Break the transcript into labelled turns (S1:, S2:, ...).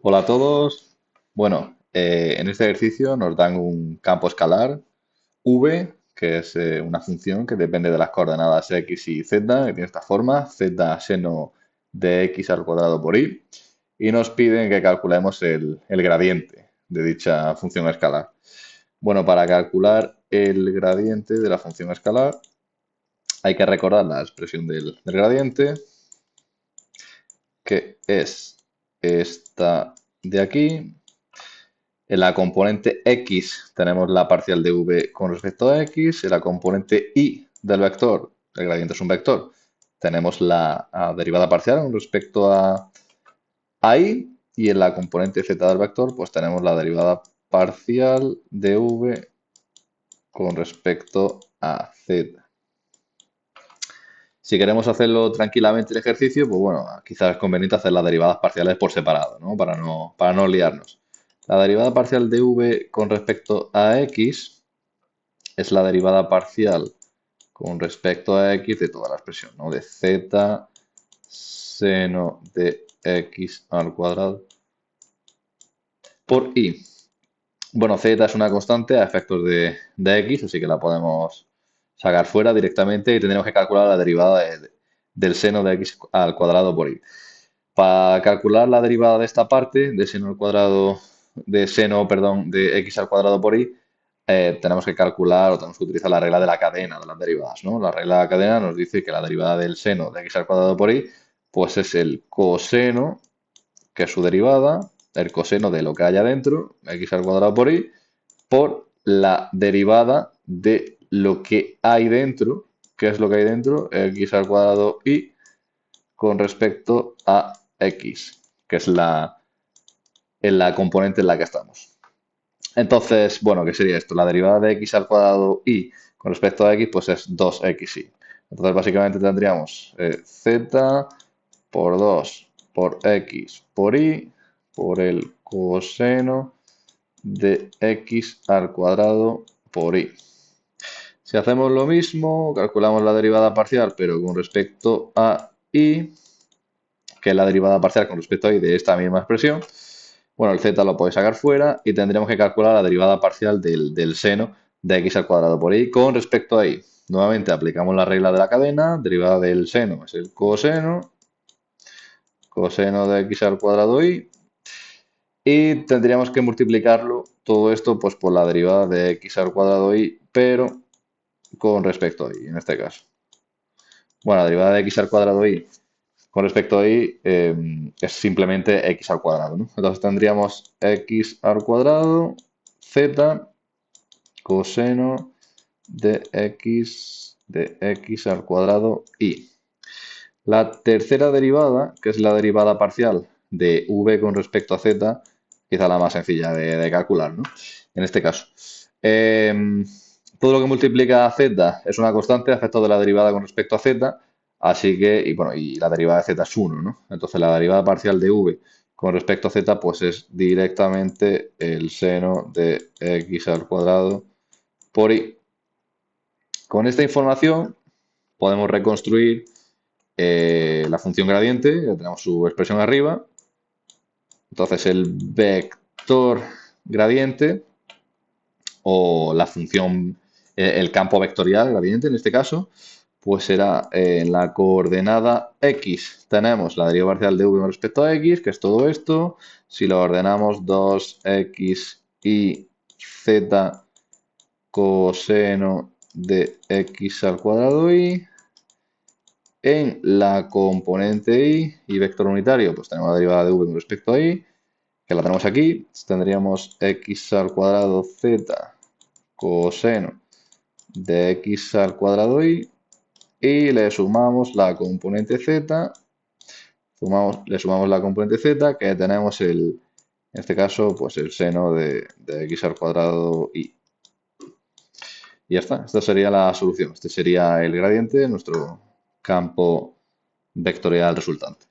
S1: Hola a todos. Bueno, en este ejercicio nos dan un campo escalar v, que es una función que depende de las coordenadas x y z, que tiene esta forma, z seno de x al cuadrado por y, y nos piden que calculemos el gradiente de dicha función escalar. Bueno, para calcular el gradiente de la función escalar hay que recordar la expresión del gradiente, que es esta de aquí. En la componente x tenemos la parcial de v con respecto a x. En la componente y del vector, el gradiente es un vector, tenemos la derivada parcial con respecto a y. Y en la componente z del vector, pues tenemos la derivada parcial de v con respecto a z. Si queremos hacerlo tranquilamente el ejercicio, pues bueno, quizás es conveniente hacer las derivadas parciales por separado, ¿no? Para no liarnos. La derivada parcial de v con respecto a x es la derivada parcial con respecto a x de toda la expresión, ¿no? De z seno de x al cuadrado por y. Bueno, z es una constante a efectos de x, así que la podemos sacar fuera directamente y tendremos que calcular la derivada del seno de x al cuadrado por y. Para calcular la derivada de esta parte, de seno al cuadrado, de seno, perdón, de x al cuadrado por y, tenemos que calcular o tenemos que utilizar la regla de la cadena de las derivadas, ¿no? La regla de la cadena nos dice que la derivada del seno de x al cuadrado por y, pues es el coseno, que es su derivada, el coseno de lo que haya dentro, x al cuadrado por y, por la derivada de lo que hay dentro, que es lo que hay dentro, x al cuadrado y, con respecto a x, que es en la componente en la que estamos. Entonces, bueno, ¿qué sería esto? La derivada de x al cuadrado y con respecto a x, pues es 2xy. Entonces, básicamente tendríamos z por 2 por x por y por el coseno de x al cuadrado por y. Si hacemos lo mismo, calculamos la derivada parcial, pero con respecto a y, que es la derivada parcial con respecto a y de esta misma expresión. Bueno, el z lo podéis sacar fuera y tendremos que calcular la derivada parcial del seno de x al cuadrado por y con respecto a y. Nuevamente aplicamos la regla de la cadena, derivada del seno es el coseno, coseno de x al cuadrado y tendríamos que multiplicarlo todo esto pues por la derivada de x al cuadrado y, pero con respecto a y en este caso. Bueno, la derivada de x al cuadrado y con respecto a y es simplemente x al cuadrado, ¿no? Entonces tendríamos x al cuadrado z coseno de x al cuadrado y. La tercera derivada, que es la derivada parcial de v con respecto a z, quizá la más sencilla de calcular, ¿no? En este caso. Todo lo que multiplica a z es una constante a efectos de la derivada con respecto a z, así que, y bueno, y la derivada de z es 1, ¿no? Entonces la derivada parcial de v con respecto a z, pues es directamente el seno de x al cuadrado por y. Con esta información podemos reconstruir la función gradiente, ya tenemos su expresión arriba. Entonces el vector gradiente o la función, el campo vectorial gradiente en este caso, pues será en la coordenada x tenemos la derivada parcial de v con respecto a x, que es todo esto. Si lo ordenamos 2x y z coseno de x al cuadrado y. En la componente y vector unitario, pues tenemos la derivada de v con respecto a y, que la tenemos aquí. Tendríamos x al cuadrado z coseno de x al cuadrado y le sumamos la componente z, le sumamos la componente z, que tenemos en este caso, pues el seno de x al cuadrado y. Y ya está, esta sería la solución. Este sería el gradiente, nuestro campo vectorial resultante.